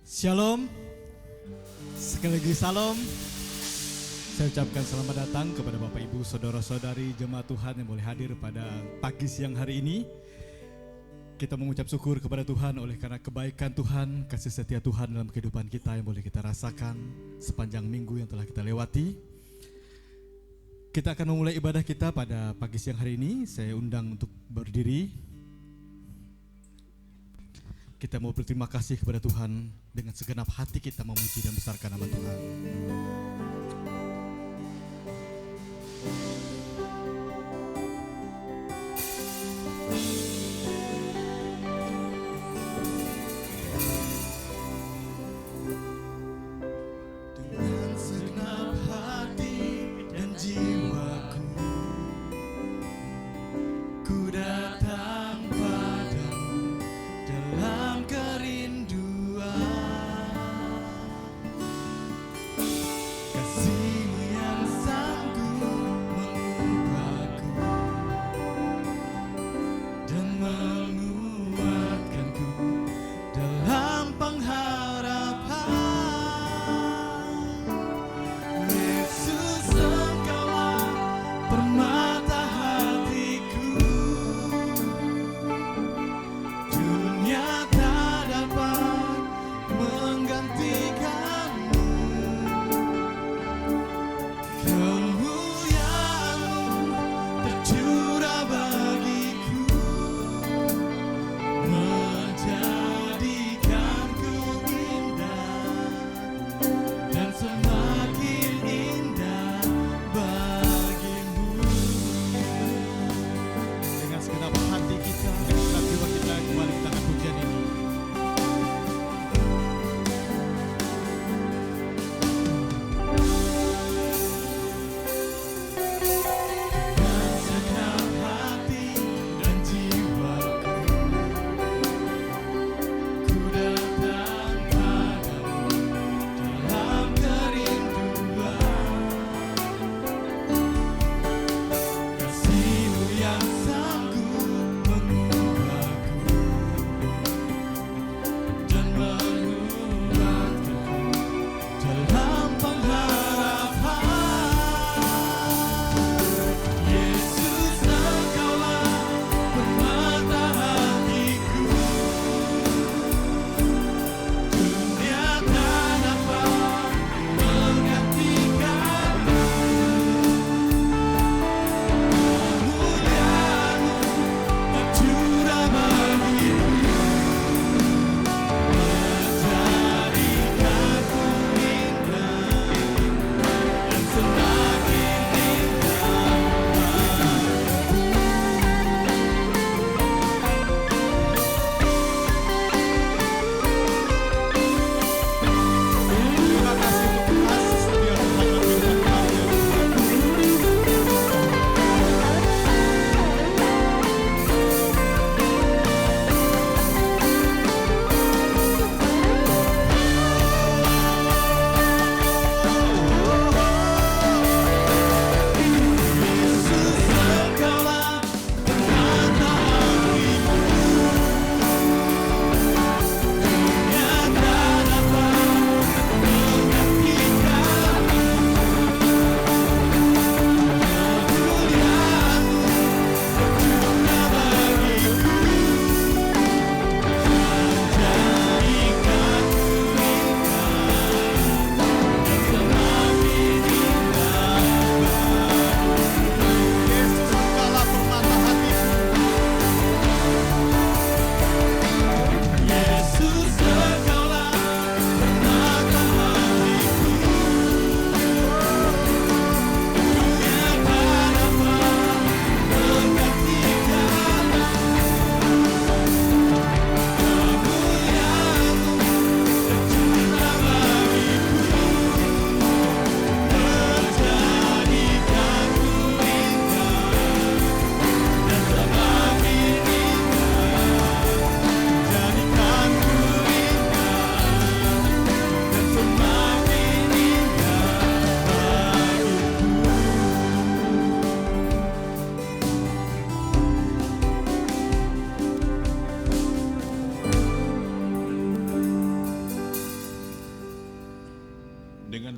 Shalom, sekali lagi salam. Saya ucapkan selamat datang kepada Bapak Ibu Saudara-saudari jemaat Tuhan yang boleh hadir pada pagi siang hari ini. Kita mengucap syukur kepada Tuhan oleh karena kebaikan Tuhan, kasih setia Tuhan dalam kehidupan kita yang boleh kita rasakan sepanjang minggu yang telah kita lewati. Kita akan memulai ibadah kita pada pagi siang hari ini. Saya undang untuk berdiri. Kita mau berterima kasih kepada Tuhan dengan segenap hati kita memuji dan besarkan nama Tuhan. Dengan segenap hati dan jiwaku, ku datang padamu dalam kerinduan. Kasih-Mu yang sanggup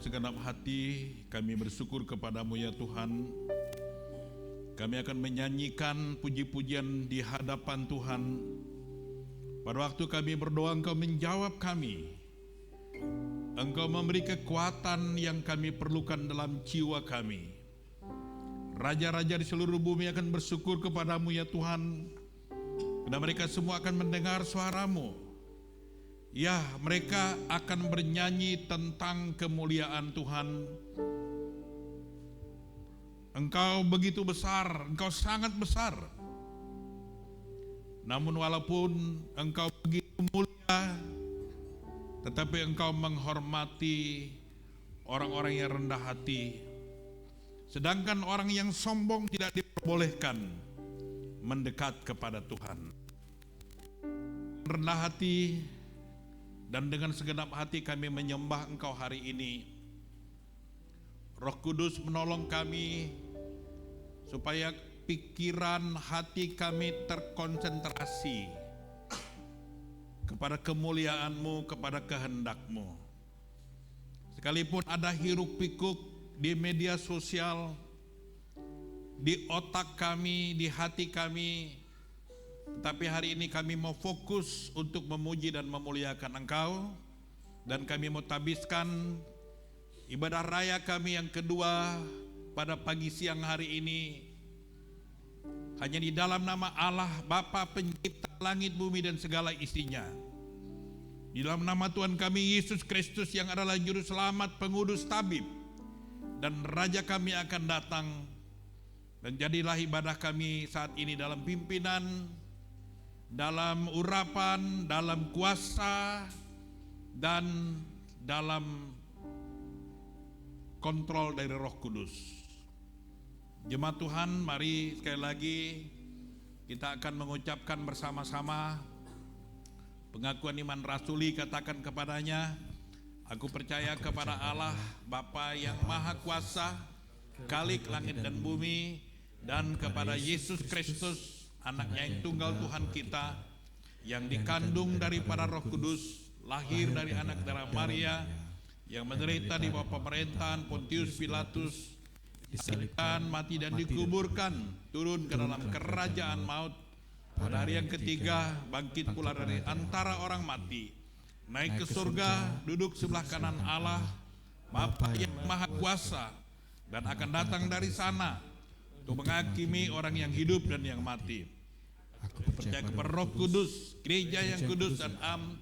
dengan segenap hati kami bersyukur kepada-Mu ya Tuhan. Kami akan menyanyikan puji-pujian di hadapan Tuhan. Pada waktu kami berdoa, Engkau menjawab kami. Engkau memberi kekuatan yang kami perlukan dalam jiwa kami. Raja-raja di seluruh bumi akan bersyukur kepada-Mu ya Tuhan. Karena mereka semua akan mendengar suara-Mu. Ya, mereka akan bernyanyi tentang kemuliaan Tuhan. Engkau begitu besar, Engkau sangat besar. Namun walaupun Engkau begitu mulia, tetapi Engkau menghormati orang-orang yang rendah hati. Sedangkan orang yang sombong tidak diperbolehkan mendekat kepada Tuhan. Rendah hati dan dengan segenap hati kami menyembah Engkau hari ini. Roh Kudus menolong kami supaya pikiran hati kami terkonsentrasi kepada kemuliaan-Mu, kepada kehendak-Mu. Sekalipun ada hiruk pikuk di media sosial, di otak kami, di hati kami, tapi hari ini kami mau fokus untuk memuji dan memuliakan Engkau. Dan kami mau tabiskan ibadah raya kami yang kedua pada pagi siang hari ini hanya di dalam nama Allah Bapa Pencipta langit bumi dan segala isinya. Di dalam nama Tuhan kami Yesus Kristus yang adalah Juru Selamat, Pengudus Tabib, dan Raja kami akan datang. Dan jadilah ibadah kami saat ini dalam pimpinan, dalam urapan, dalam kuasa, dan dalam kontrol dari Roh Kudus. Jemaat Tuhan, mari sekali lagi kita akan mengucapkan bersama-sama pengakuan iman rasuli. Katakan kepadanya, aku percaya kepada Allah Bapa yang Maha Kuasa, Khalik langit dan bumi, dan kepada Yesus Kristus, Anaknya yang tunggal Tuhan kita, yang dikandung daripada Roh Kudus, lahir dari anak darah Maria, yang menderita di bawah pemerintahan Pontius Pilatus, disalibkan, mati dan dikuburkan, turun ke dalam kerajaan maut, pada hari yang ketiga bangkit pula dari antara orang mati, naik ke surga, duduk sebelah kanan Allah Bapa yang Maha Kuasa, dan akan datang dari sana untuk menghakimi orang yang hidup dan yang mati. Aku percaya kepada Roh Kudus, gereja yang kudus dan am,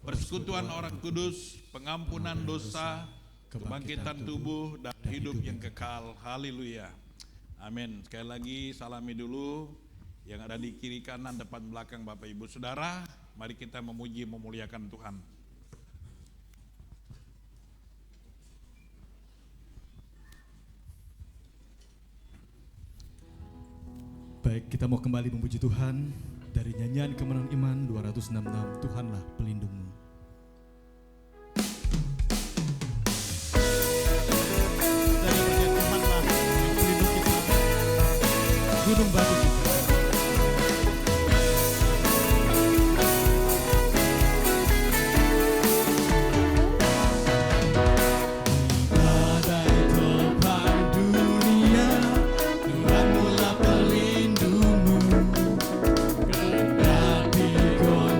persekutuan orang kudus, pengampunan dosa, kebangkitan tubuh, dan hidup yang kekal. Haleluya. Amin. Sekali lagi salami dulu yang ada di kiri kanan depan belakang Bapak Ibu Saudara. Mari kita memuji memuliakan Tuhan. Baik, kita mau kembali memuji Tuhan dari nyanyian Kemenangan Iman 266, Tuhanlah pelindungmu. Dari bagian Tuhanlah yang pelindung kita, gunung batu kita.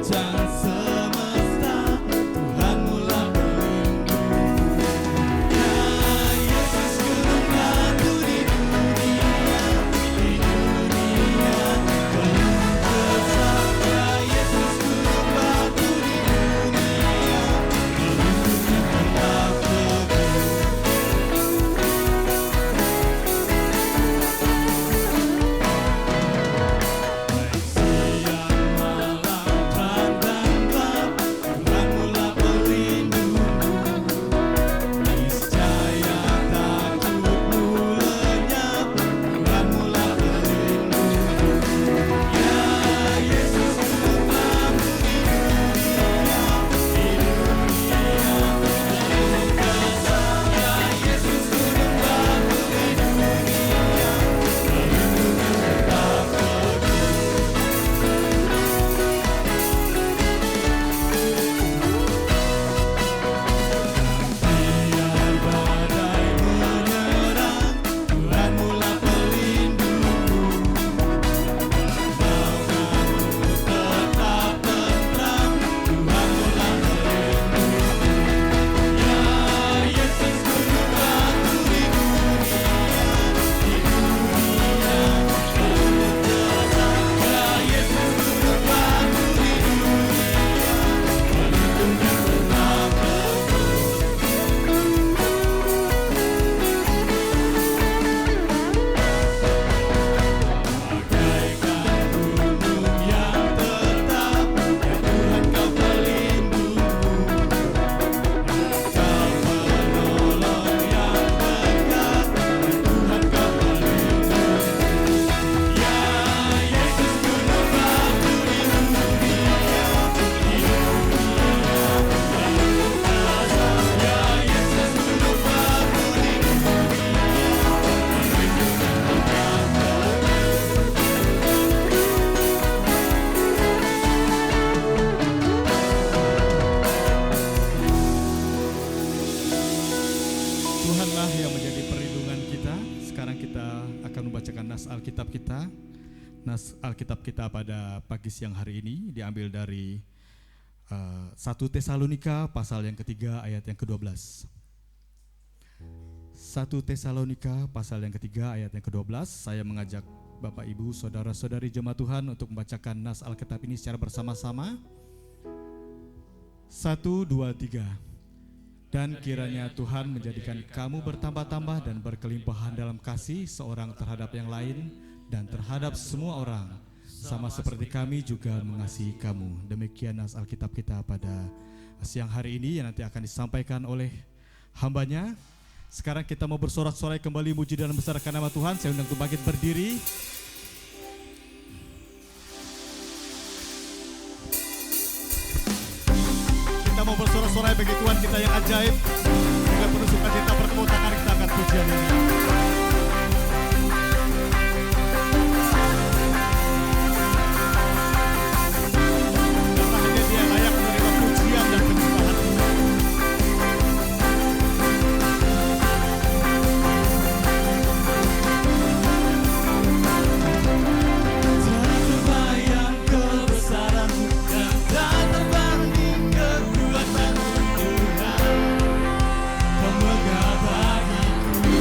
Semesta nas Alkitab kita pada pagi siang hari ini diambil dari 1 Tesalonika pasal yang ketiga ayat yang ke-12. 1 Tesalonika pasal yang ketiga ayat yang ke-12. Saya mengajak Bapak Ibu, Saudara-saudari jemaat Tuhan untuk membacakan nas Alkitab ini secara bersama-sama. 1, 2, 3. Dan kiranya Tuhan menjadikan kamu bertambah-tambah dan berkelimpahan dalam kasih seorang terhadap yang lain dan terhadap semua orang, sama seperti kami juga mengasihi kamu. Demikian nas Alkitab kita pada siang hari ini yang nanti akan disampaikan oleh hambanya. Sekarang kita mau bersorak-sorai kembali muji dan membesarkan nama Tuhan. Saya undang untuk bangkit berdiri. Kita mau bersorak-sorai bagi Tuhan kita yang ajaib. Dengan penuh sukacita bertepuk tangan kita akan pujian ini. Karena hanya Dia layak menerima pujian dan penyembahan. Tak terbayang kebesaran-Mu dan tak terbanding kekuatan-Mu Tuhan. Kau megah bagiku.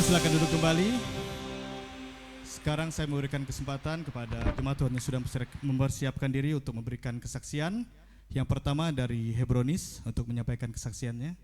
Jemaat silakan duduk kembali. Sekarang saya memberikan kesempatan kepada jemaat Tuhan yang sudah mempersiapkan diri untuk memberikan kesaksian. Yang pertama dari Hebronis untuk menyampaikan kesaksiannya.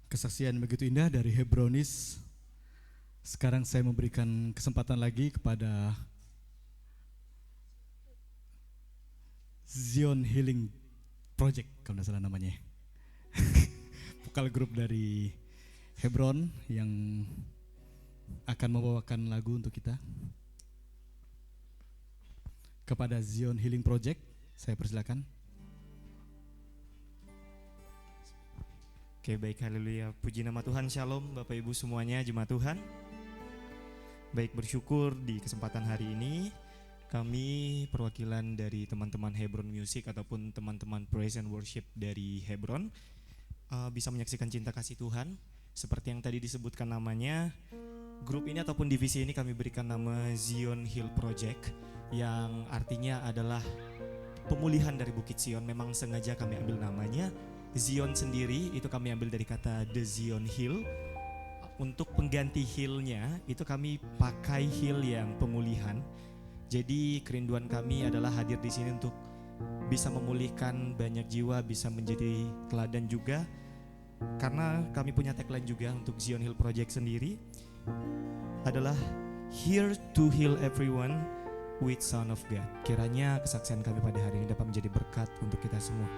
Kesaksian begitu indah dari Hebronis. Sekarang saya memberikan kesempatan lagi kepada Zion Healing Project, kalau tidak salah namanya. vokal grup dari Hebron yang akan membawakan lagu untuk kita. Kepada Zion Healing Project, saya persilakan. Oke, baik, haleluya. Puji nama Tuhan, shalom Bapak Ibu semuanya, jemaat Tuhan. Baik, bersyukur di kesempatan hari ini kami perwakilan dari teman-teman Hebron Music ataupun teman-teman Praise and Worship dari Hebron bisa menyaksikan cinta kasih Tuhan. Seperti yang tadi disebutkan namanya, grup ini ataupun divisi ini kami berikan nama Zion Hill Project, yang artinya adalah pemulihan dari Bukit Sion. Memang sengaja kami ambil namanya. Zion sendiri itu kami ambil dari kata The Zion Hill. Untuk pengganti hill-nya itu kami pakai hill yang pemulihan. Jadi kerinduan kami adalah hadir di sini untuk bisa memulihkan banyak jiwa, bisa menjadi teladan juga. Karena kami punya tagline juga untuk Zion Hill Project sendiri adalah Here to heal everyone with Son of God. Kiranya kesaksian kami pada hari ini dapat menjadi berkat untuk kita semua.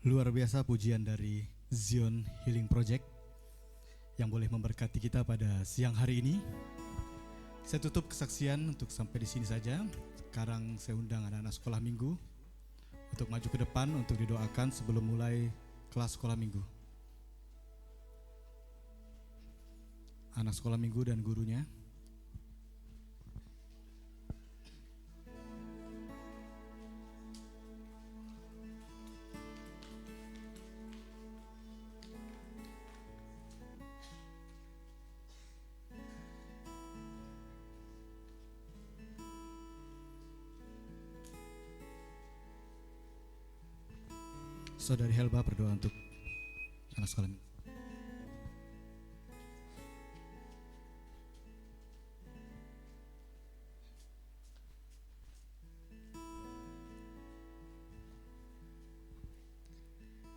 Luar biasa pujian dari Zion Healing Project yang boleh memberkati kita pada siang hari ini. Saya tutup kesaksian untuk sampai di sini saja. Sekarang saya undang anak-anak sekolah minggu untuk maju ke depan untuk didoakan sebelum mulai kelas sekolah minggu. Anak sekolah minggu dan gurunya. Saudari Helba berdoa untuk anak sekolah minggu.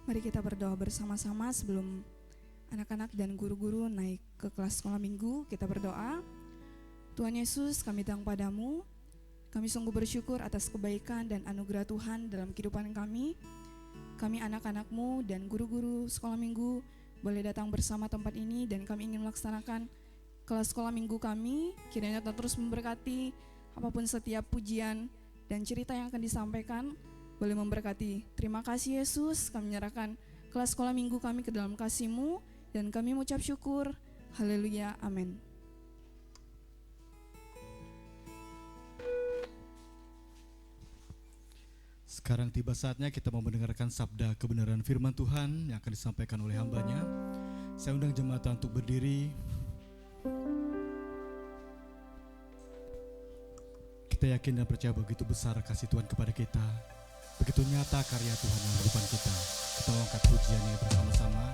Mari kita berdoa bersama-sama sebelum anak-anak dan guru-guru naik ke kelas sekolah minggu. Kita berdoa. Tuhan Yesus, kami datang padamu. Kami sungguh bersyukur atas kebaikan dan anugerah Tuhan dalam kehidupan kami. Kami anak-anak-Mu dan guru-guru sekolah minggu boleh datang bersama tempat ini dan kami ingin melaksanakan kelas sekolah minggu kami. Kiranya Tuhan terus memberkati apapun setiap pujian dan cerita yang akan disampaikan boleh memberkati. Terima kasih Yesus, kami menyerahkan kelas sekolah minggu kami ke dalam kasih-Mu dan kami mengucap syukur. Haleluya, amin. Sekarang tiba saatnya kita mau mendengarkan sabda kebenaran firman Tuhan yang akan disampaikan oleh hambanya. Saya undang jemaat untuk berdiri. Kita yakin dan percaya begitu besar kasih Tuhan kepada kita. Begitu nyata karya Tuhan dalam kehidupan kita. Kita angkat pujian ini bersama-sama.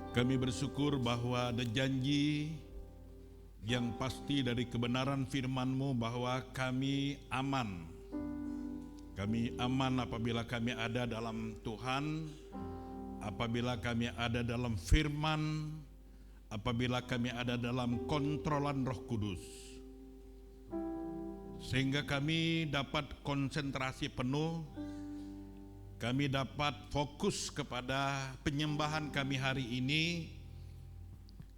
Kami bersyukur bahwa ada janji yang pasti dari kebenaran firman-Mu bahwa kami aman. Kami aman apabila kami ada dalam Tuhan, apabila kami ada dalam firman, apabila kami ada dalam kontrolan Roh Kudus. Sehingga kami dapat konsentrasi penuh, kami dapat fokus kepada penyembahan kami hari ini,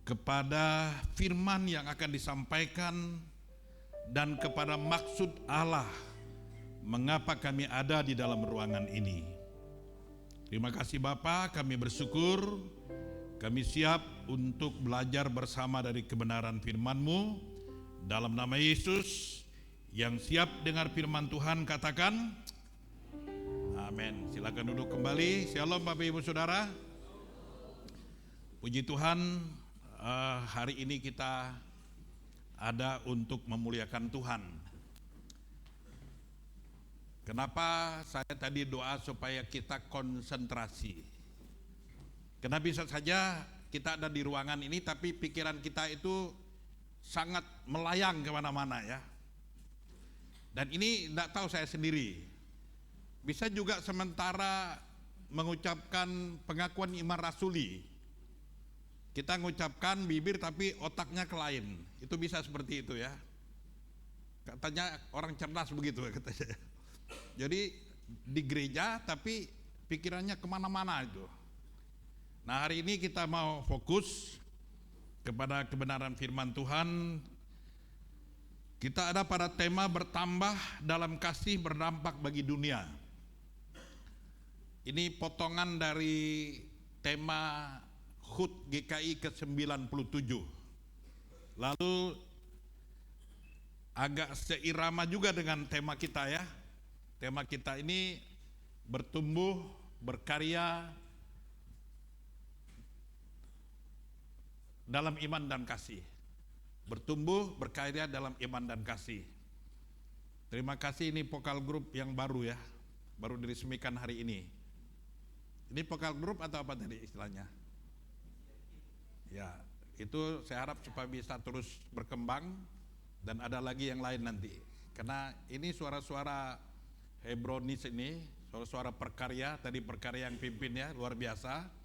kepada firman yang akan disampaikan, dan kepada maksud Allah mengapa kami ada di dalam ruangan ini. Terima kasih Bapa, kami bersyukur, kami siap untuk belajar bersama dari kebenaran firman-Mu. Dalam nama Yesus, yang siap dengar firman Tuhan katakan amin. Silakan duduk kembali. Shalom Bapak Ibu Saudara. Puji Tuhan, hari ini kita ada untuk memuliakan Tuhan. Kenapa saya tadi doa supaya kita konsentrasi? Karena bisa saja kita ada di ruangan ini tapi pikiran kita itu sangat melayang kemana-mana ya. Dan ini tidak tahu saya sendiri. Bisa juga sementara mengucapkan pengakuan iman rasuli. Kita mengucapkan bibir tapi otaknya ke lain. Itu bisa seperti itu ya. Katanya orang cerdas begitu katanya. Jadi di gereja tapi pikirannya kemana-mana itu. Nah hari ini kita mau fokus kepada kebenaran firman Tuhan. Kita ada pada tema bertambah dalam kasih berdampak bagi dunia. Ini potongan dari tema HUT GKI ke-97. Lalu agak seirama juga dengan tema kita ya. Tema kita ini bertumbuh, berkarya dalam iman dan kasih. Bertumbuh, berkarya dalam iman dan kasih. Terima kasih, ini vokal grup yang baru ya. Baru diresmikan hari ini. Ini vokal grup atau apa tadi istilahnya? Ya, itu saya harap supaya bisa terus berkembang dan ada lagi yang lain nanti. Karena ini suara-suara Hebronis ini, suara-suara perkarya, tadi perkarya yang pimpin ya, luar biasa.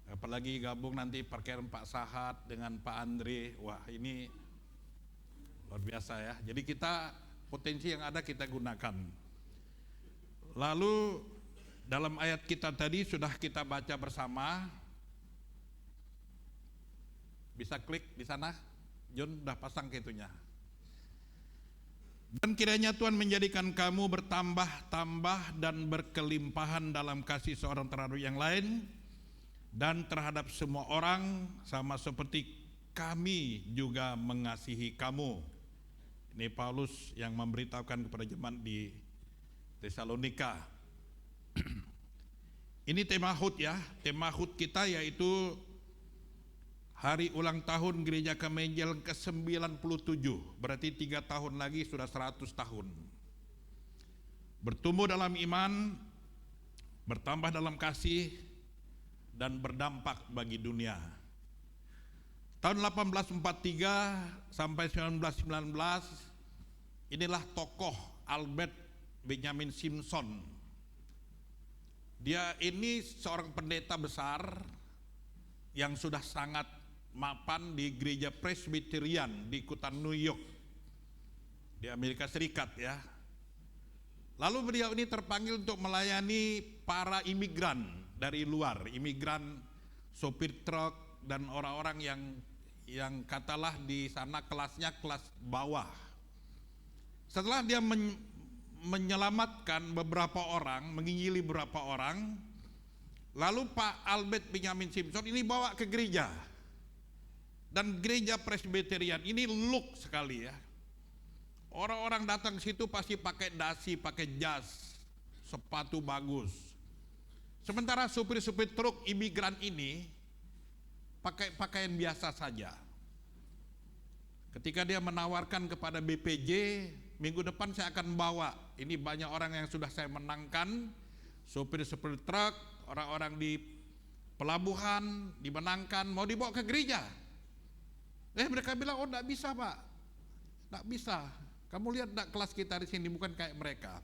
Apalagi gabung nanti perkaryan Pak Sahat dengan Pak Andre, wah ini luar biasa ya. Jadi kita potensi yang ada kita gunakan. Lalu dalam ayat kita tadi sudah kita baca bersama. Bisa klik di sana, John udah pasang ke itunya. Dan kiranya Tuhan menjadikan kamu bertambah-tambah dan berkelimpahan dalam kasih seorang terhadap yang lain dan terhadap semua orang, sama seperti kami juga mengasihi kamu. Ini Paulus yang memberitahukan kepada jemaat di Tesalonika. Ini tema HUT ya. Tema HUT kita yaitu hari ulang tahun Gereja Kamenjel ke-97. Berarti 3 tahun lagi sudah 100 tahun. Bertumbuh dalam iman, bertambah dalam kasih, dan berdampak bagi dunia. Tahun 1843 sampai 1919, inilah tokoh Albert Benjamin Simpson. Dia ini seorang pendeta besar yang sudah sangat mapan di gereja Presbyterian di kota New York di Amerika Serikat ya. Lalu beliau ini terpanggil untuk melayani para imigran dari luar, imigran, sopir truk dan orang-orang yang katalah di sana kelasnya kelas bawah. Setelah dia menyelamatkan beberapa orang, menginjili beberapa orang, lalu Pak Albert Benjamin Simpson ini bawa ke gereja. Dan gereja Presbyterian ini look sekali ya. Orang-orang datang ke situ pasti pakai dasi, pakai jas, sepatu bagus. Sementara supir-supir truk imigran ini pakai pakaian biasa saja. Ketika dia menawarkan kepada BPJ, minggu depan saya akan bawa, ini banyak orang yang sudah saya menangkan, supir-supir truk, orang-orang di pelabuhan, dimenangkan, mau dibawa ke gereja. Mereka bilang, oh enggak bisa Pak, enggak bisa. Kamu lihat enggak kelas kita di sini, bukan kayak mereka.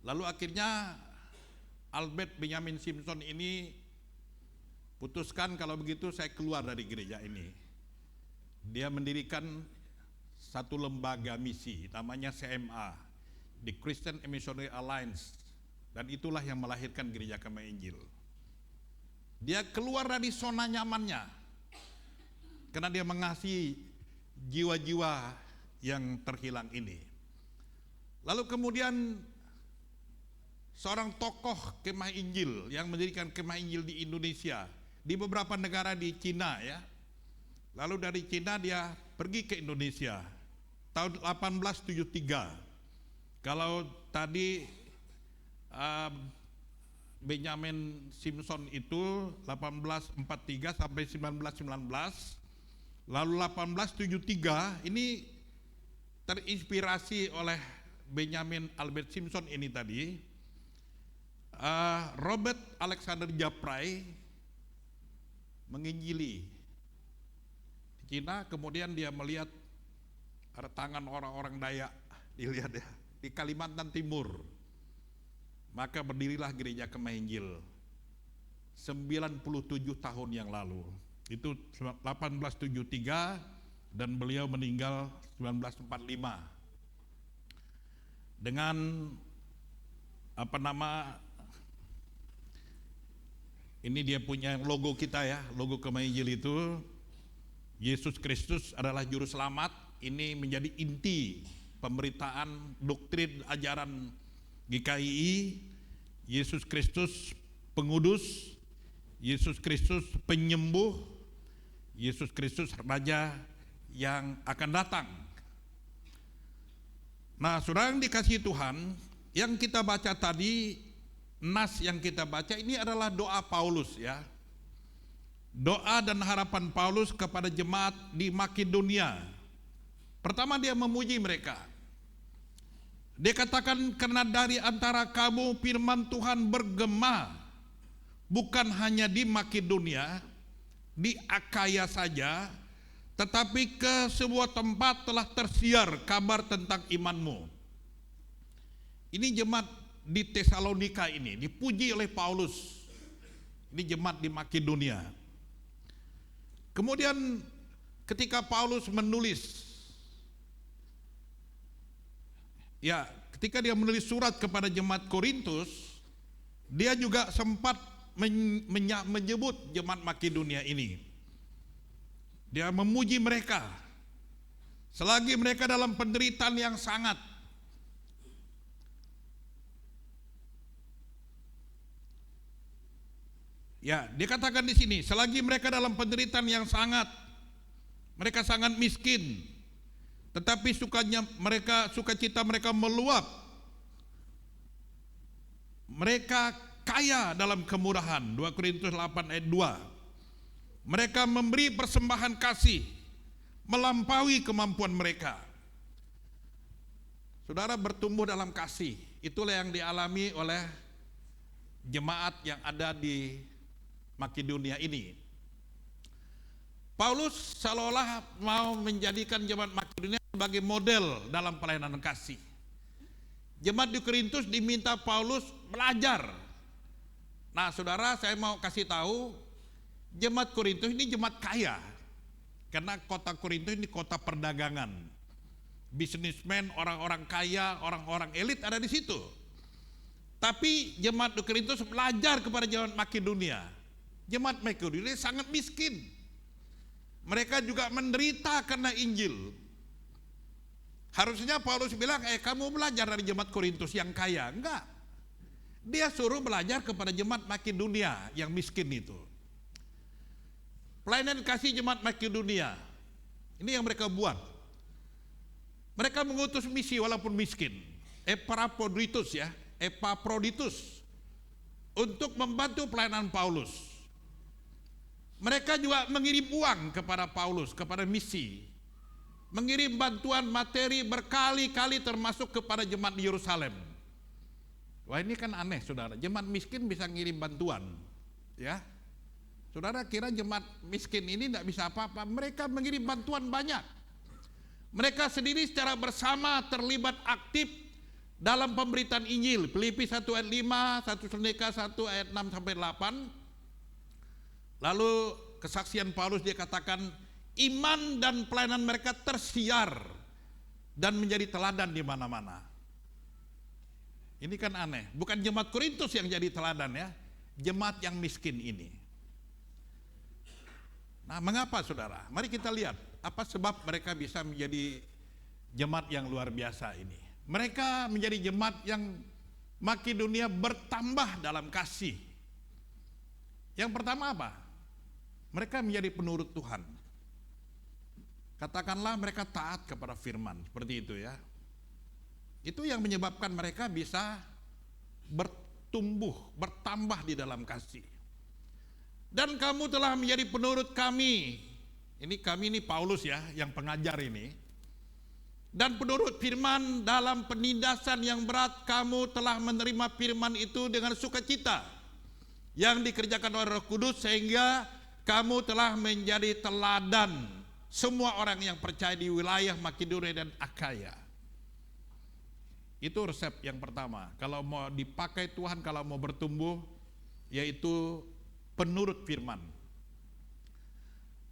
Lalu akhirnya Albert Benjamin Simpson ini putuskan kalau begitu saya keluar dari gereja ini. Dia mendirikan satu lembaga misi, namanya CMA, The Christian Missionary Alliance. Dan itulah yang melahirkan Gereja Kemah Injil. Dia keluar dari zona nyamannya, karena dia mengasihi jiwa-jiwa yang terhilang ini. Lalu kemudian seorang tokoh Kemah Injil yang mendirikan Kemah Injil di Indonesia, di beberapa negara di Cina ya. Lalu dari Cina dia pergi ke Indonesia tahun 1873. Kalau tadi Benjamin Simpson itu 1843 sampai 1919, lalu 1873 ini terinspirasi oleh Benjamin Albert Simpson ini tadi. Robert Alexander Japrai menginjili di Cina, kemudian dia melihat ada tangan orang-orang Dayak, dilihat ya, di Kalimantan Timur. Maka berdirilah Gereja Kemah Injil 97 tahun yang lalu. Itu 1873 dan beliau meninggal 1945. Dengan ini dia punya logo kita ya, logo Kemah Injil itu Yesus Kristus adalah juru selamat. Ini menjadi inti pemberitaan doktrin ajaran GKII. Yesus Kristus pengudus, Yesus Kristus penyembuh, Yesus Kristus Raja yang akan datang. Nah, saudara yang dikasihi Tuhan, yang kita baca tadi, nas yang kita baca ini adalah doa Paulus ya. Doa dan harapan Paulus kepada jemaat di Makedonia. Pertama dia memuji mereka. Dia katakan, karena dari antara kamu firman Tuhan bergema, bukan hanya di Makedonia, di Akaya saja, tetapi ke sebuah tempat telah tersiar kabar tentang imanmu. Ini jemaat di Tesalonika ini dipuji oleh Paulus. Ini jemaat di Makedonia. Kemudian ketika Paulus menulis, ya, ketika dia menulis surat kepada jemaat Korintus, dia juga sempat menyebut jemaat Makedonia ini. Dia memuji mereka selagi mereka dalam penderitaan yang sangat. Ya, dikatakan di sini, selagi mereka dalam penderitaan yang sangat, mereka sangat miskin, tetapi sukacita mereka meluap. Mereka kaya dalam kemurahan. 2 Korintus 8 ayat 2. Mereka memberi persembahan kasih melampaui kemampuan mereka. Saudara bertumbuh dalam kasih. Itulah yang dialami oleh jemaat yang ada di Makedonia ini. Paulus seolah-olah mau menjadikan jemaat Makedonia sebagai model dalam pelayanan kasih. Jemaat di Korintus diminta Paulus belajar. Nah, saudara, saya mau kasih tahu, jemaat Korintus ini jemaat kaya. Karena kota Korintus ini kota perdagangan. Bisnismen, orang-orang kaya, orang-orang elit ada di situ. Tapi jemaat di Korintus belajar kepada jemaat Makedonia. Jemaat Makedonia sangat miskin. Mereka juga menderita karena Injil. Harusnya Paulus bilang, kamu belajar dari jemaat Korintus yang kaya. Enggak. Dia suruh belajar kepada jemaat Makedonia yang miskin itu. Pelayanan kasih jemaat Makedonia, ini yang mereka buat. Mereka mengutus misi walaupun miskin. Epaphroditus untuk membantu pelayanan Paulus. Mereka juga mengirim uang kepada Paulus, kepada misi. Mengirim bantuan materi berkali-kali termasuk kepada jemaat di Yerusalem. Wah, ini kan aneh, saudara. Jemaat miskin bisa ngirim bantuan. Ya, saudara kira jemaat miskin ini tidak bisa apa-apa? Mereka mengirim bantuan banyak. Mereka sendiri secara bersama terlibat aktif dalam pemberitaan Injil. Filipi 1 ayat 5, 1 Tesalonika 1 ayat 6 sampai 8. Lalu kesaksian Paulus, dia katakan iman dan pelayanan mereka tersiar dan menjadi teladan di mana-mana. Ini kan aneh, bukan jemaat Korintus yang jadi teladan ya, jemaat yang miskin ini. Nah, mengapa saudara? Mari kita lihat apa sebab mereka bisa menjadi jemaat yang luar biasa ini. Mereka menjadi jemaat yang Makedonia bertambah dalam kasih. Yang pertama apa? Mereka menjadi penurut Tuhan. Katakanlah mereka taat kepada firman, seperti itu ya. Itu yang menyebabkan mereka bisa bertumbuh, bertambah di dalam kasih. Dan kamu telah menjadi penurut kami. Kami ini Paulus ya, yang pengajar ini. Dan penurut firman dalam penindasan yang berat, kamu telah menerima firman itu dengan sukacita yang dikerjakan oleh Roh Kudus, sehingga kamu telah menjadi teladan semua orang yang percaya di wilayah Makedonia dan Akaya. Itu resep yang pertama. Kalau mau dipakai Tuhan, kalau mau bertumbuh, yaitu penurut firman.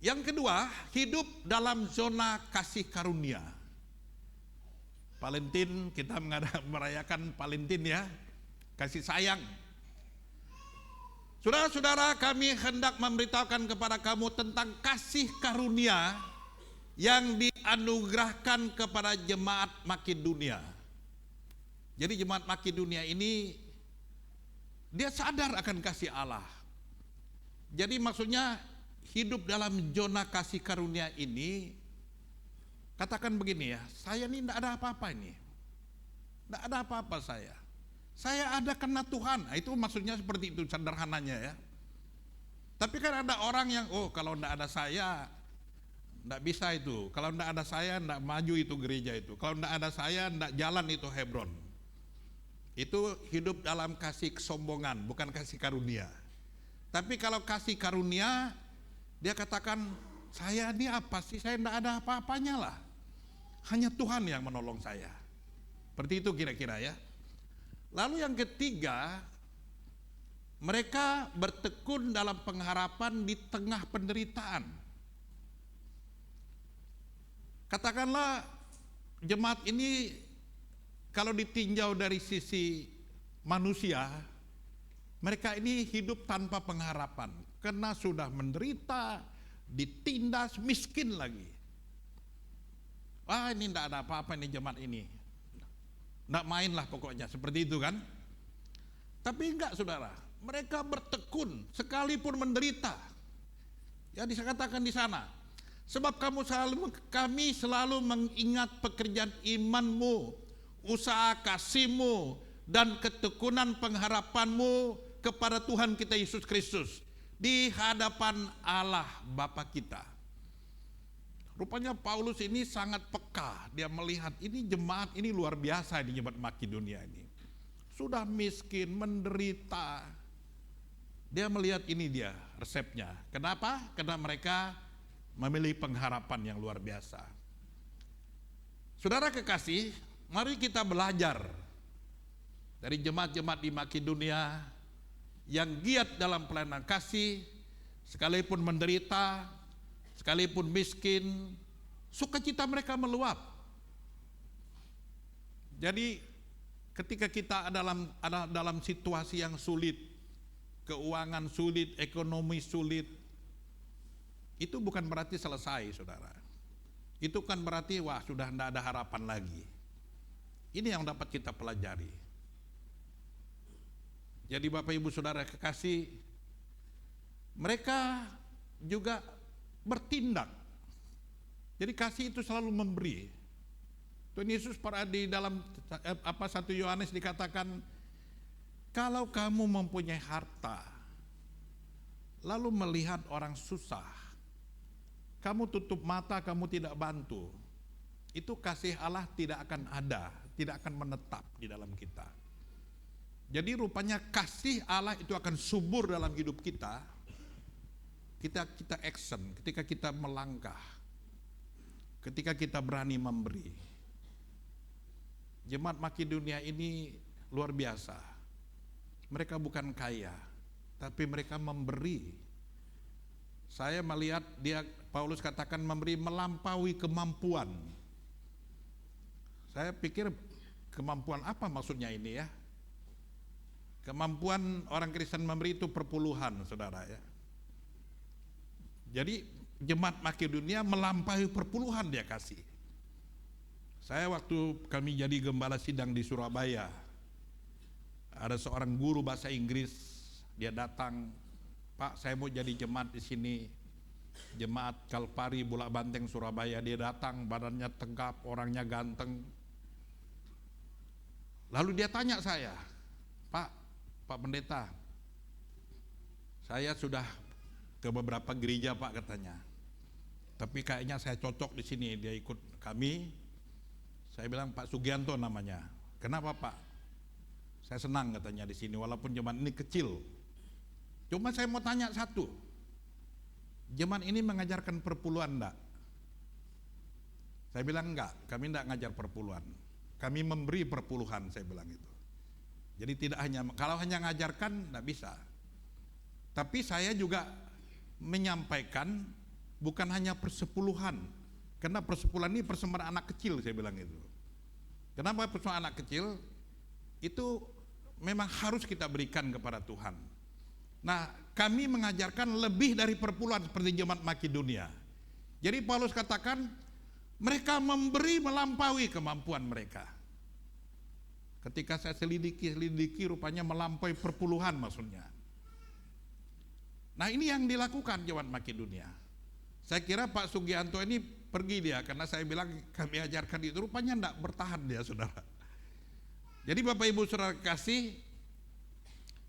Yang kedua, hidup dalam zona kasih karunia. Valentin, kita merayakan Valentin ya, kasih sayang. Saudara-saudara, kami hendak memberitahukan kepada kamu tentang kasih karunia yang dianugerahkan kepada jemaat Makedonia. Jadi jemaat Makedonia ini dia sadar akan kasih Allah. Jadi maksudnya hidup dalam zona kasih karunia ini, katakan begini ya, saya ini tidak ada apa-apa ini. Tidak ada apa-apa saya. Saya ada karena Tuhan. Nah, itu maksudnya seperti itu sederhananya ya. Tapi kan ada orang yang, kalau tidak ada saya, tidak bisa itu. Kalau tidak ada saya, tidak maju itu gereja itu. Kalau tidak ada saya, tidak jalan itu Hebron. Itu hidup dalam kasih kesombongan, bukan kasih karunia. Tapi kalau kasih karunia, dia katakan, saya ini apa sih? Saya tidak ada apa-apanya lah. Hanya Tuhan yang menolong saya. Seperti itu kira-kira ya. Lalu yang ketiga, mereka bertekun dalam pengharapan di tengah penderitaan. Katakanlah jemaat ini kalau ditinjau dari sisi manusia, mereka ini hidup tanpa pengharapan karena sudah menderita, ditindas, miskin lagi. Wah, ini tidak ada apa-apa ini jemaat ini, tidak main lah pokoknya, seperti itu kan. Tapi enggak saudara, mereka bertekun sekalipun menderita. Ya dikatakan di sana, sebab kami selalu mengingat pekerjaan imanmu, usaha kasihmu, dan ketekunan pengharapanmu kepada Tuhan kita Yesus Kristus di hadapan Allah Bapa kita. Rupanya Paulus ini sangat peka, dia melihat ini jemaat ini luar biasa, di jemaat Makedonia ini. Sudah miskin, menderita. Dia melihat ini dia resepnya. Kenapa? Karena mereka memiliki pengharapan yang luar biasa. Saudara kekasih, mari kita belajar dari jemaat-jemaat di Makedonia yang giat dalam pelayanan kasih, sekalipun menderita, sekalipun miskin, sukacita mereka meluap. Jadi ketika kita ada dalam situasi yang sulit, keuangan sulit, ekonomi sulit, itu bukan berarti selesai saudara. Itu kan berarti wah sudah tidak ada harapan lagi. Ini yang dapat kita pelajari. Jadi Bapak Ibu Saudara kekasih, mereka juga bertindak. Jadi kasih itu selalu memberi. Tuhan Yesus di dalam 1 Yohanes dikatakan, kalau kamu mempunyai harta, lalu melihat orang susah, kamu tutup mata, kamu tidak bantu, itu kasih Allah tidak akan ada, tidak akan menetap di dalam kita. Jadi rupanya kasih Allah itu akan subur dalam hidup kita. Kita action, ketika kita melangkah, ketika kita berani memberi. Jemaat Makedonia ini luar biasa. Mereka bukan kaya, tapi mereka memberi. Saya melihat Paulus katakan memberi melampaui kemampuan. Saya pikir kemampuan apa maksudnya ini ya? Kemampuan orang Kristen memberi itu perpuluhan, saudara ya. Jadi jemaat Makedonia melampaui perpuluhan dia kasih. Saya waktu kami jadi gembala sidang di Surabaya, ada seorang guru bahasa Inggris, dia datang, Pak saya mau jadi jemaat di sini, jemaat Kalpari Bulak Banteng Surabaya. Dia datang, badannya tegap, orangnya ganteng. Lalu dia tanya saya, Pak Pendeta, saya sudah ke beberapa gereja Pak katanya, tapi kayaknya saya cocok di sini. Dia ikut kami. Saya bilang Pak Sugianto namanya. Kenapa Pak? Saya senang katanya di sini walaupun jemaat ini kecil. Cuma saya mau tanya satu, jemaat ini mengajarkan perpuluhan enggak? Saya bilang enggak, kami enggak ngajar perpuluhan. Kami memberi perpuluhan, saya bilang itu. Jadi tidak hanya, kalau hanya ngajarkan enggak bisa. Tapi saya juga menyampaikan bukan hanya persepuluhan. Karena persepuluhan ini persembahan anak kecil, saya bilang itu. Kenapa persembahan anak kecil? Itu memang harus kita berikan kepada Tuhan. Nah, kami mengajarkan lebih dari perpuluhan seperti jemaat Makedonia. Jadi Paulus katakan mereka memberi melampaui kemampuan mereka. Ketika saya selidiki rupanya melampaui perpuluhan maksudnya. Nah ini yang dilakukan jemaat Makedonia. Saya kira Pak Sugianto ini pergi dia, karena saya bilang kami ajarkan itu, rupanya tidak bertahan dia saudara. Jadi Bapak Ibu saudara kasih,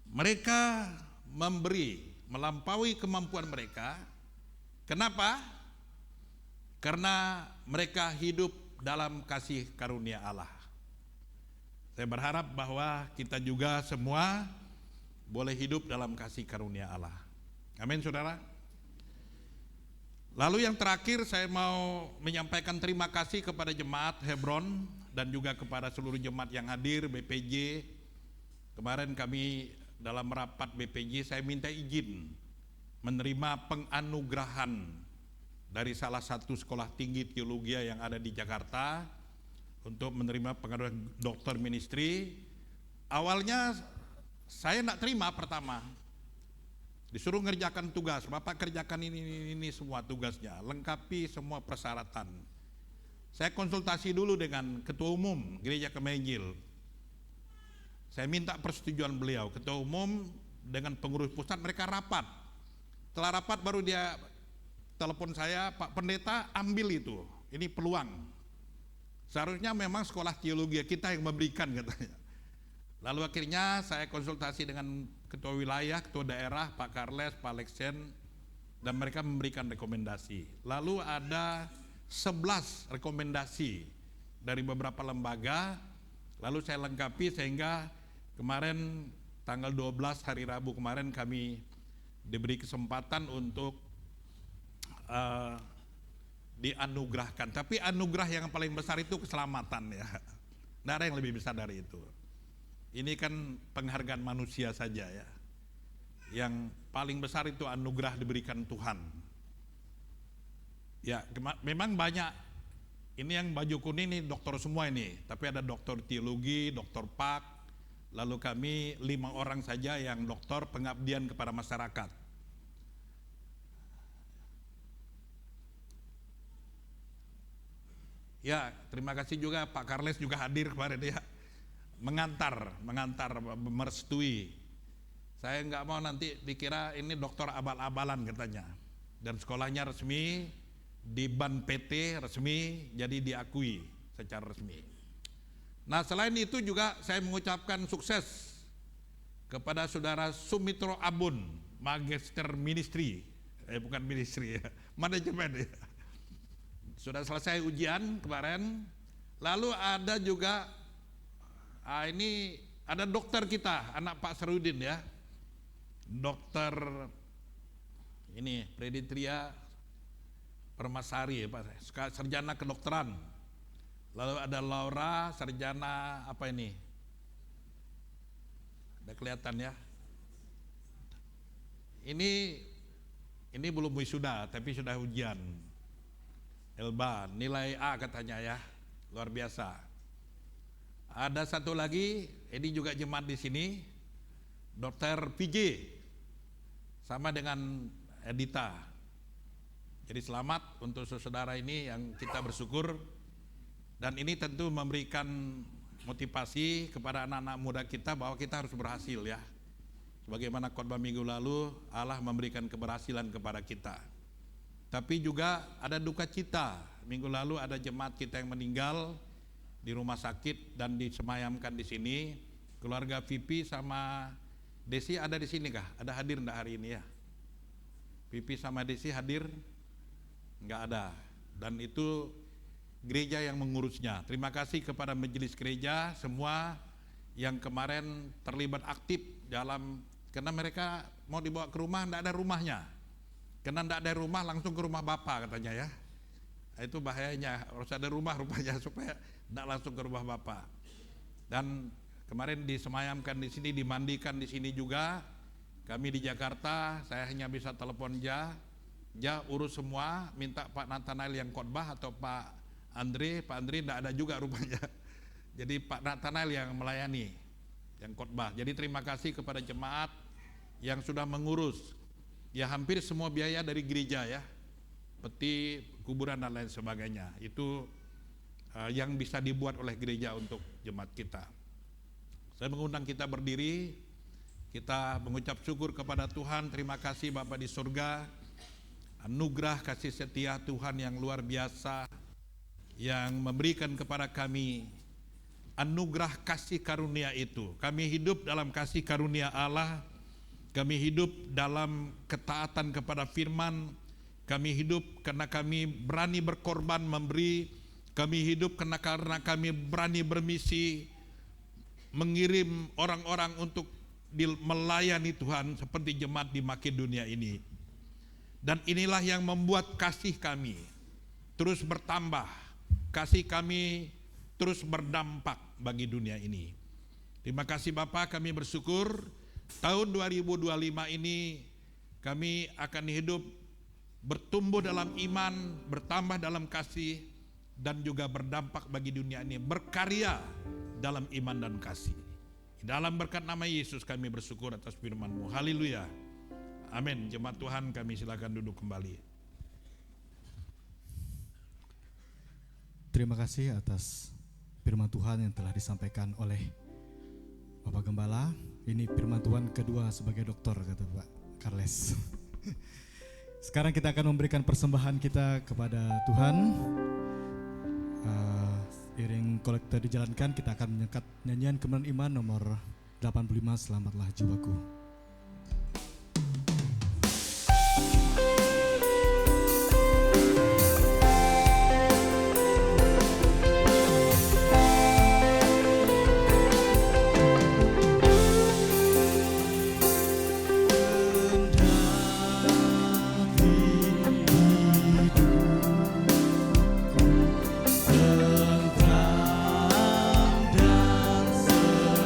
mereka memberi melampaui kemampuan mereka. Kenapa? Karena mereka hidup dalam kasih karunia Allah. Saya berharap bahwa kita juga semua boleh hidup dalam kasih karunia Allah. Amin saudara. Lalu yang terakhir saya mau menyampaikan terima kasih kepada jemaat Hebron dan juga kepada seluruh jemaat yang hadir, BPJ. Kemarin kami dalam rapat BPJ saya minta izin menerima penganugerahan dari salah satu sekolah tinggi teologi yang ada di Jakarta untuk menerima penganugerahan doktor ministry. Awalnya saya tidak terima pertama. Disuruh ngerjakan tugas, Bapak kerjakan ini semua tugasnya, lengkapi semua persyaratan. Saya konsultasi dulu dengan Ketua Umum Gereja Kemejil. Saya minta persetujuan beliau, Ketua Umum dengan pengurus pusat, mereka rapat. Setelah rapat baru dia telepon saya, Pak Pendeta ambil itu, ini peluang. Seharusnya memang sekolah teologi kita yang memberikan katanya. Lalu akhirnya saya konsultasi dengan ketua wilayah, ketua daerah, Pak Karles, Pak Leksen, dan mereka memberikan rekomendasi. Lalu ada 11 rekomendasi dari beberapa lembaga, lalu saya lengkapi sehingga kemarin tanggal 12 hari Rabu kemarin kami diberi kesempatan untuk dianugerahkan. Tapi anugerah yang paling besar itu keselamatan ya. Tidak ada yang lebih besar dari itu. Ini kan penghargaan manusia saja ya. Yang paling besar itu anugerah diberikan Tuhan. Ya, memang banyak. Ini yang baju kuning ini dokter semua ini, tapi ada dokter teologi, dokter pak. Lalu kami 5 orang saja yang dokter pengabdian kepada masyarakat. Ya, terima kasih juga Pak Karles juga hadir kemarin ya. mengantar merestui. Saya nggak mau nanti dikira ini dokter abal-abalan katanya. Dan sekolahnya resmi, di ban PT resmi, jadi diakui secara resmi. Nah selain itu juga saya mengucapkan sukses kepada saudara Sumitro Abun, Magister Ministry, bukan ministry ya, manajemen ya. Sudah selesai ujian kemarin. Lalu ada juga ini Ada dokter kita, anak Pak Sarudin ya. Dokter ini Preditria Permasari ya Pak, sarjana kedokteran. Lalu ada Laura, sarjana apa ini? Ada kelihatan ya. Ini belum wisuda, tapi sudah ujian. Elba, nilai A katanya ya, luar biasa. Ada satu lagi, ini juga jemaat di sini, Dokter PJ, sama dengan Edita. Jadi selamat untuk saudara ini yang kita bersyukur. Dan ini tentu memberikan motivasi kepada anak-anak muda kita bahwa kita harus berhasil ya. Sebagaimana khotbah minggu lalu, Allah memberikan keberhasilan kepada kita. Tapi juga ada duka cita. Minggu lalu ada jemaat kita yang meninggal di rumah sakit dan disemayamkan di sini. Keluarga Vipi sama Desi ada di sini kah? Ada hadir enggak hari ini ya? Vipi sama Desi hadir? Enggak ada. Dan itu gereja yang mengurusnya. Terima kasih kepada majelis gereja semua yang kemarin terlibat aktif dalam, karena mereka mau dibawa ke rumah, enggak ada rumahnya. Karena enggak ada rumah, langsung ke rumah Bapak katanya ya. Itu bahayanya, harus ada rumah rupanya supaya enggak langsung ke rumah Bapak. Dan kemarin disemayamkan di sini, dimandikan di sini juga. Kami di Jakarta, saya hanya bisa telepon Ja urus semua, minta Pak Nathanael yang khotbah atau Pak Andre enggak ada juga rupanya. Jadi Pak Nathanael yang melayani, yang khotbah. Jadi terima kasih kepada jemaat yang sudah mengurus. Ya hampir semua biaya dari gereja ya, peti, kuburan dan lain sebagainya. Itu yang bisa dibuat oleh gereja untuk jemaat kita. Saya mengundang kita berdiri, kita mengucap syukur kepada Tuhan. Terima kasih Bapa di surga, anugerah kasih setia Tuhan yang luar biasa yang memberikan kepada kami anugerah kasih karunia itu. Kami hidup dalam kasih karunia Allah, kami hidup dalam ketaatan kepada firman, kami hidup karena kami berani berkorban memberi, kami hidup karena kami berani bermisi, mengirim orang-orang untuk melayani Tuhan seperti jemaat di Makedonia ini. Dan inilah yang membuat kasih kami terus bertambah, kasih kami terus berdampak bagi dunia ini. Terima kasih Bapak, kami bersyukur tahun 2025 ini kami akan hidup bertumbuh dalam iman, bertambah dalam kasih, dan juga berdampak bagi dunia ini, berkarya dalam iman dan kasih. Dalam berkat nama Yesus kami bersyukur atas firman-Mu. Haleluya. Amin. Jemaat Tuhan, kami silakan duduk kembali. Terima kasih atas firman Tuhan yang telah disampaikan oleh Bapak Gembala. Ini firman Tuhan kedua sebagai dokter, kata Pak Carles. Sekarang kita akan memberikan persembahan kita kepada Tuhan. Iring kolektor dijalankan, kita akan menyekat nyanyian Kemenangan Iman nomor 85, Selamatlah Jiwaku. Tentram dan senang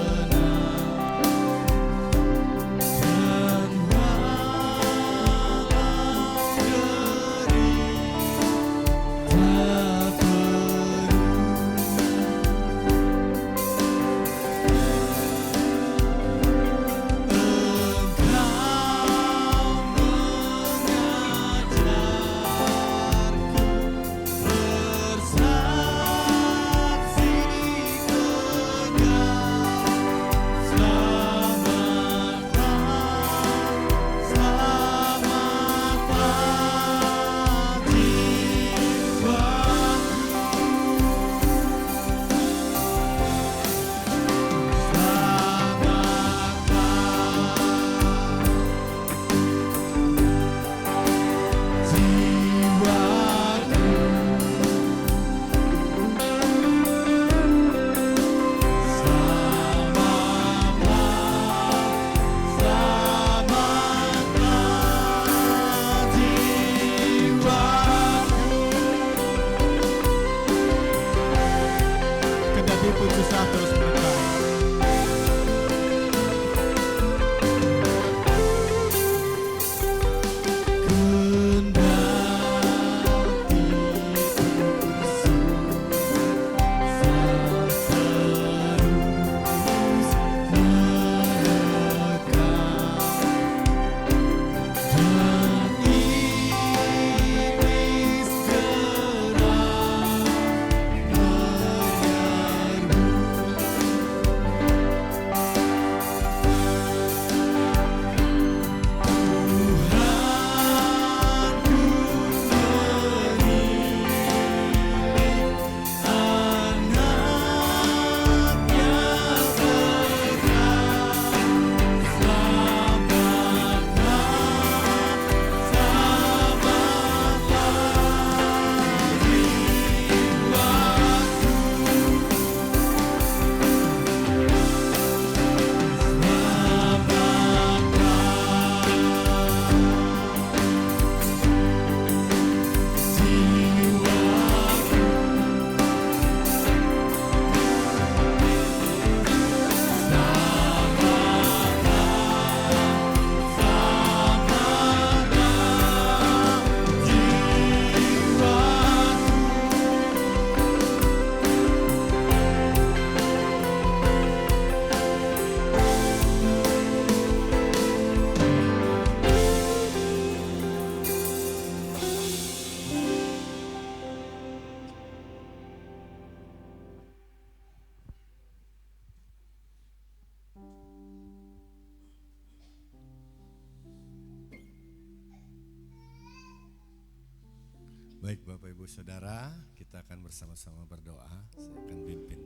Baik Bapak Ibu Saudara, kita akan bersama-sama berdoa. Saya akan pimpin.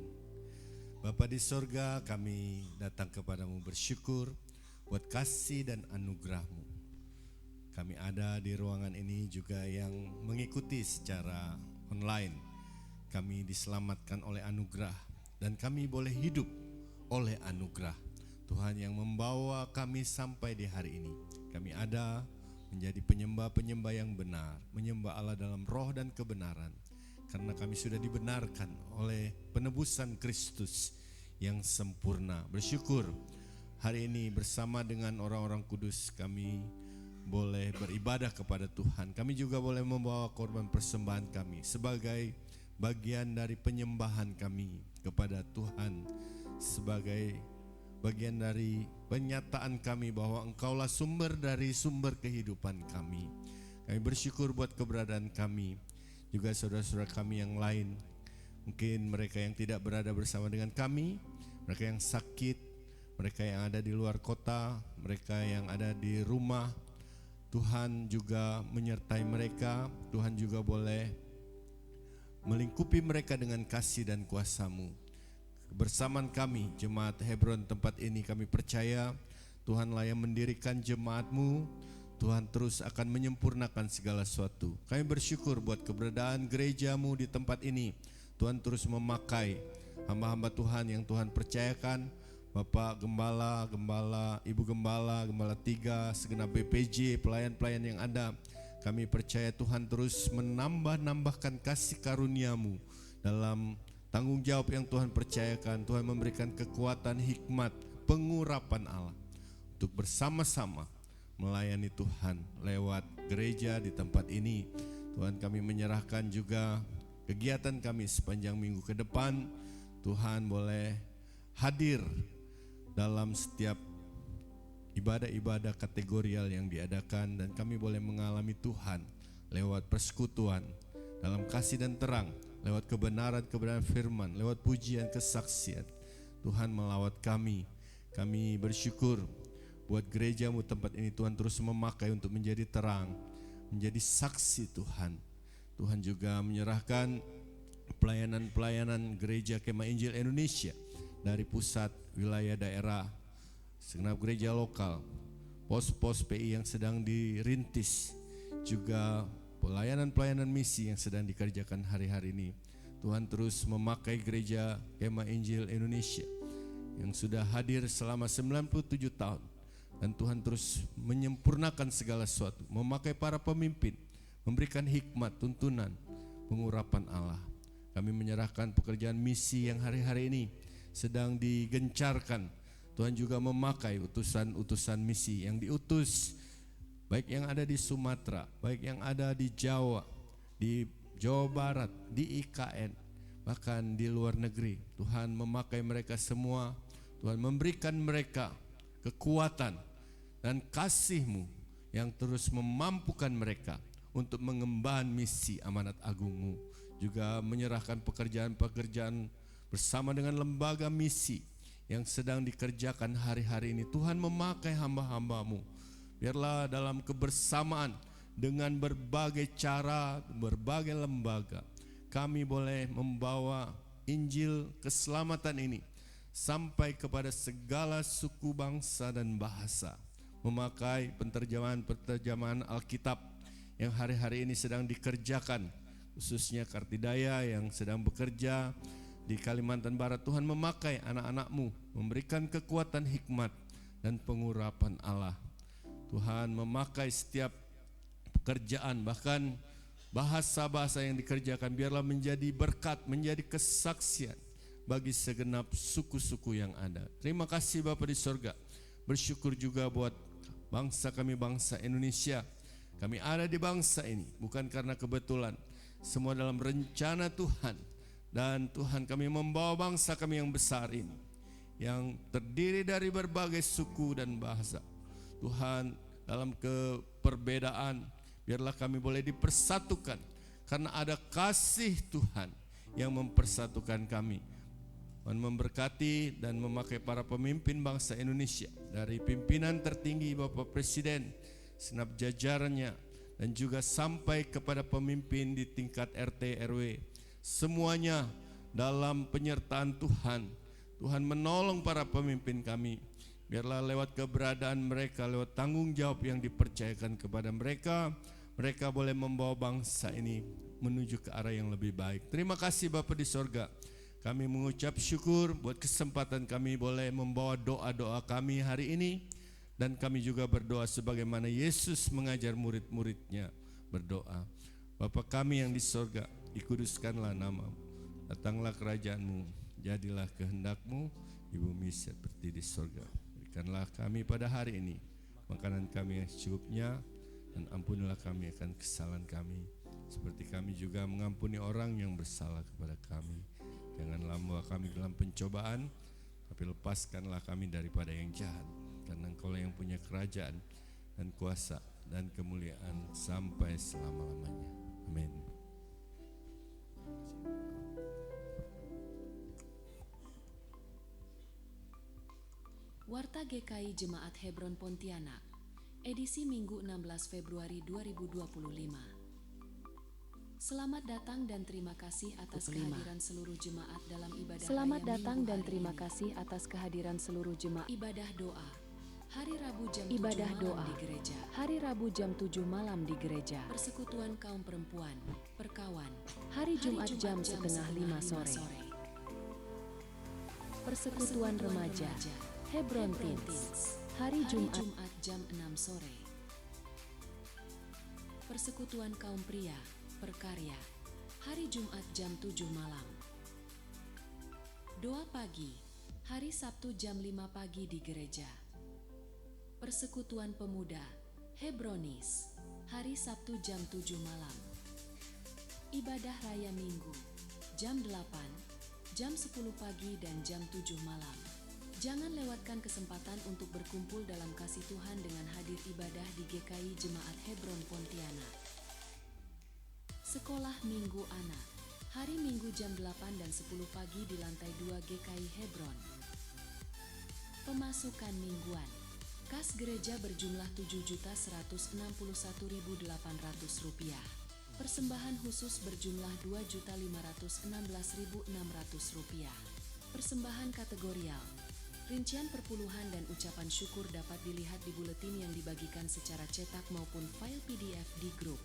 Bapa di sorga, kami datang kepadamu bersyukur buat kasih dan anugerah-Mu. Kami ada di ruangan ini juga yang mengikuti secara online. Kami diselamatkan oleh anugerah dan kami boleh hidup oleh anugerah. Tuhan yang membawa kami sampai di hari ini. Kami ada menjadi penyembah-penyembah yang benar, menyembah Allah dalam roh dan kebenaran, karena kami sudah dibenarkan oleh penebusan Kristus yang sempurna. Bersyukur hari ini bersama dengan orang-orang kudus kami boleh beribadah kepada Tuhan. Kami juga boleh membawa korban persembahan kami sebagai bagian dari penyembahan kami kepada Tuhan, sebagai bagian dari penyataan kami bahwa Engkaulah sumber dari sumber kehidupan kami. Kami bersyukur buat keberadaan kami, juga saudara-saudara kami yang lain. Mungkin mereka yang tidak berada bersama dengan kami, mereka yang sakit, mereka yang ada di luar kota, mereka yang ada di rumah. Tuhan juga menyertai mereka. Tuhan juga boleh melingkupi mereka dengan kasih dan kuasa-Mu. Bersamaan kami, jemaat Hebron tempat ini, kami percaya Tuhanlah yang mendirikan jemaat-Mu. Tuhan terus akan menyempurnakan segala sesuatu. Kami bersyukur buat keberadaan gereja-Mu di tempat ini. Tuhan terus memakai hamba-hamba Tuhan yang Tuhan percayakan, Bapak Gembala, Ibu Gembala, Gembala 3, segenap BPJ, pelayan-pelayan yang ada. Kami percaya Tuhan terus menambah-nambahkan kasih karunia-Mu dalam tanggung jawab yang Tuhan percayakan. Tuhan memberikan kekuatan, hikmat, pengurapan Allah untuk bersama-sama melayani Tuhan lewat gereja di tempat ini. Tuhan, kami menyerahkan juga kegiatan kami sepanjang minggu ke depan. Tuhan boleh hadir dalam setiap ibadah-ibadah kategorial yang diadakan, dan kami boleh mengalami Tuhan lewat persekutuan dalam kasih dan terang, lewat kebenaran firman, lewat pujian, kesaksian. Tuhan melawat kami. Kami bersyukur buat gereja-Mu tempat ini. Tuhan terus memakai untuk menjadi terang, menjadi saksi Tuhan. Tuhan juga menyerahkan pelayanan-pelayanan gereja Kemah Injil Indonesia dari pusat, wilayah, daerah, segenap gereja lokal, pos-pos PI yang sedang dirintis, juga pelayanan-pelayanan misi yang sedang dikerjakan hari-hari ini. Tuhan terus memakai gereja Kemah Injil Indonesia yang sudah hadir selama 97 tahun. Dan Tuhan terus menyempurnakan segala sesuatu, memakai para pemimpin, memberikan hikmat, tuntunan, pengurapan Allah. Kami menyerahkan pekerjaan misi yang hari-hari ini sedang digencarkan. Tuhan juga memakai utusan-utusan misi yang diutus, baik yang ada di Sumatera, baik yang ada di Jawa, di Jawa Barat, di IKN, bahkan di luar negeri. Tuhan memakai mereka semua. Tuhan memberikan mereka kekuatan dan kasih-Mu yang terus memampukan mereka untuk mengemban misi amanat agung-Mu. Juga menyerahkan pekerjaan-pekerjaan bersama dengan lembaga misi yang sedang dikerjakan hari-hari ini. Tuhan memakai hamba-hamba-Mu. Biarlah dalam kebersamaan dengan berbagai cara, berbagai lembaga, kami boleh membawa Injil keselamatan ini sampai kepada segala suku, bangsa, dan bahasa. Memakai penterjemahan Alkitab yang hari-hari ini sedang dikerjakan, khususnya Kartidaya yang sedang bekerja di Kalimantan Barat. Tuhan memakai anak-anak-Mu, memberikan kekuatan, hikmat, dan pengurapan Allah. Tuhan memakai setiap pekerjaan, bahkan bahasa-bahasa yang dikerjakan, biarlah menjadi berkat, menjadi kesaksian bagi segenap suku-suku yang ada. Terima kasih Bapa di sorga. Bersyukur juga buat bangsa kami, bangsa Indonesia. Kami ada di bangsa ini bukan karena kebetulan, semua dalam rencana Tuhan. Dan Tuhan, kami membawa bangsa kami yang besar ini, yang terdiri dari berbagai suku dan bahasa. Tuhan, dalam keperbedaan, biarlah kami boleh dipersatukan, karena ada kasih Tuhan yang mempersatukan kami. Tuhan memberkati dan memakai para pemimpin bangsa Indonesia, dari pimpinan tertinggi Bapak Presiden, segenap jajarannya, dan juga sampai kepada pemimpin di tingkat RT RW. Semuanya dalam penyertaan Tuhan. Tuhan menolong para pemimpin kami. Biarlah lewat keberadaan mereka, lewat tanggung jawab yang dipercayakan kepada mereka, mereka boleh membawa bangsa ini menuju ke arah yang lebih baik. Terima kasih Bapa di sorga. Kami mengucap syukur buat kesempatan kami boleh membawa doa-doa kami hari ini. Dan kami juga berdoa sebagaimana Yesus mengajar murid-muridnya berdoa. Bapa kami yang di sorga, dikuduskanlah namamu. Datanglah kerajaanmu, jadilah kehendakmu di bumi seperti di sorga. Berikanlah kami pada hari ini makanan kami yang secukupnya, dan ampunilah kami akan kesalahan kami, seperti kami juga mengampuni orang yang bersalah kepada kami. Janganlah membawa kami dalam pencobaan, tapi lepaskanlah kami daripada yang jahat. Karena Engkau yang punya kerajaan dan kuasa dan kemuliaan sampai selama-lamanya. Amin. Warta GKI Jemaat Hebron Pontianak, edisi Minggu 16 Februari 2025. Selamat datang dan terima kasih atas kehadiran seluruh jemaat dalam ibadah Selamat raya datang Minggu dan hari terima ini. kasih atas kehadiran seluruh jemaat. Ibadah doa hari Rabu jam Ibadah 7 malam doa di gereja. hari Rabu jam 7 malam di gereja. Persekutuan kaum perempuan, perkawan. Hari Jumat jam jam setengah 5 sore. Persekutuan remaja Hebron Teens. Hari Jumat jam 6 sore. Persekutuan kaum pria, perkarya. Hari Jumat jam 7 malam. Doa pagi hari Sabtu jam 5 pagi di gereja. Persekutuan pemuda Hebronis hari Sabtu jam 7 malam. Ibadah raya Minggu jam 8, jam 10 pagi dan jam 7 malam. Jangan lewatkan kesempatan untuk berkumpul dalam kasih Tuhan dengan hadir ibadah di GKI Jemaat Hebron Pontianak. Sekolah Minggu Anak hari Minggu jam 8 dan 10 pagi di lantai 2 GKI Hebron. Pemasukan mingguan kas gereja berjumlah Rp7.161.800. Persembahan khusus berjumlah Rp2.516.600. Persembahan kategorial. Rincian perpuluhan dan ucapan syukur dapat dilihat di buletin yang dibagikan secara cetak maupun file PDF di grup.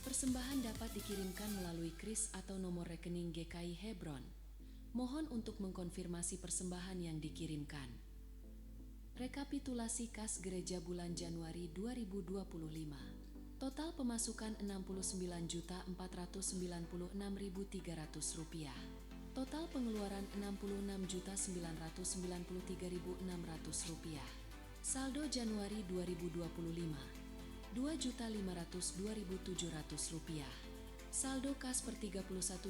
Persembahan dapat dikirimkan melalui kris atau nomor rekening GKI Hebron. Mohon untuk mengkonfirmasi persembahan yang dikirimkan. Rekapitulasi kas gereja bulan Januari 2025. Total pemasukan Rp69.496.300. Total pengeluaran Rp66.993.600. Saldo Januari 2025 Rp2.502.700. Saldo kas per 31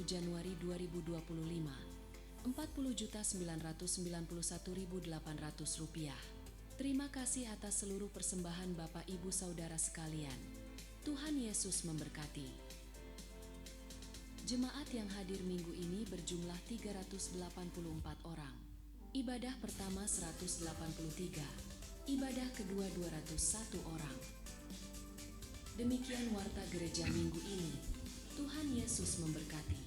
Januari 2025 Rp40.991.800. Terima kasih atas seluruh persembahan Bapak Ibu Saudara sekalian. Tuhan Yesus memberkati. Jemaat yang hadir minggu ini berjumlah 384 orang. Ibadah pertama 183, ibadah kedua 201 orang. Demikian warta gereja minggu ini. Tuhan Yesus memberkati.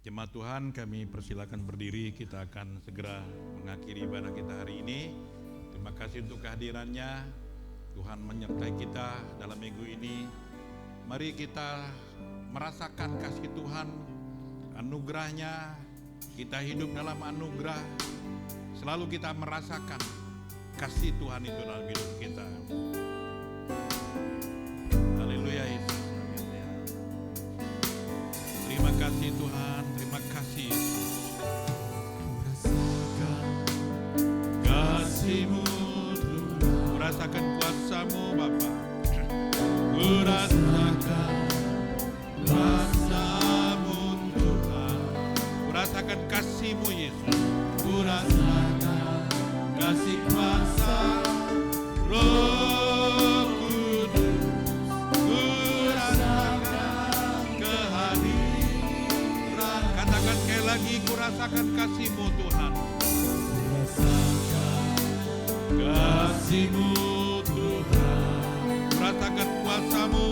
Jemaat Tuhan, kami persilakan berdiri, kita akan segera mengakhiri ibadah kita hari ini. Terima kasih untuk kehadirannya. Tuhan menyertai kita dalam minggu ini. Mari kita merasakan kasih Tuhan, anugerahnya. Kita hidup dalam anugerah. Selalu kita merasakan kasih Tuhan itu dalam hidup kita. Haleluya Yesus. Terima kasih Tuhan, terima kasih Yesus. Kasih-Mu Tuhan, kurasakan kuasa-Mu Bapa. Kurasakan kuasa-Mu Tuhan, kurasakan kasih-Mu Yesus. Kurasakan kasih kuasa Roh Kudus. Kurasakan kehadiran. Katakan sekali lagi, kurasakan kasih-Mu Tuhan. Kasih-Mu Tuhan, rasakan kuasa-Mu,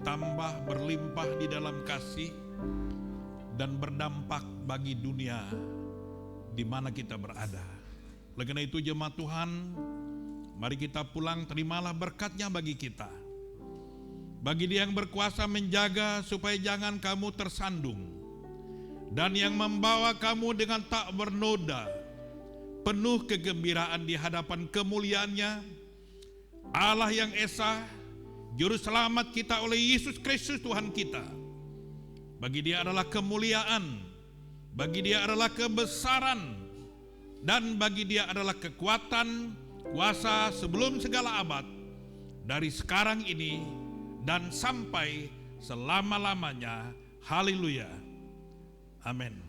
bertambah, berlimpah di dalam kasih, dan berdampak bagi dunia di mana kita berada. Oleh karena itu jemaat Tuhan, mari kita pulang, terimalah berkat-Nya bagi kita. Bagi Dia yang berkuasa menjaga supaya jangan kamu tersandung, dan yang membawa kamu dengan tak bernoda, penuh kegembiraan di hadapan kemuliaan-Nya, Allah yang Esa, Juru Selamat kita oleh Yesus Kristus Tuhan kita. Bagi Dia adalah kemuliaan, bagi Dia adalah kebesaran, dan bagi Dia adalah kekuatan, kuasa sebelum segala abad, dari sekarang ini dan sampai selama-lamanya. Haleluya. Amin.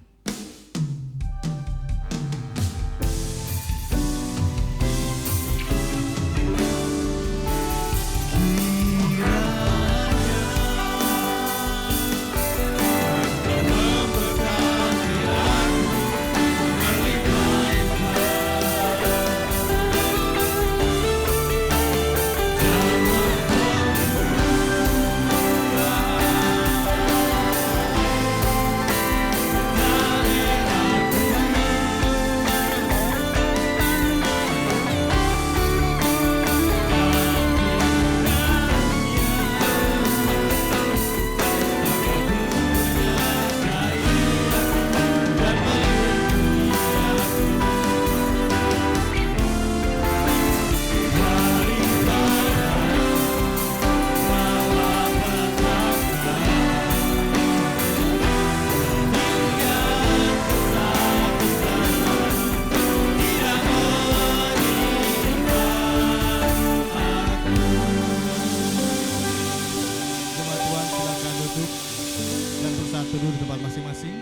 duduk di tempat masing-masing.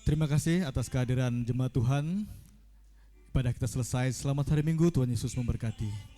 Terima kasih atas kehadiran jemaat Tuhan. Ibadah kita selesai. Selamat hari Minggu, Tuhan Yesus memberkati.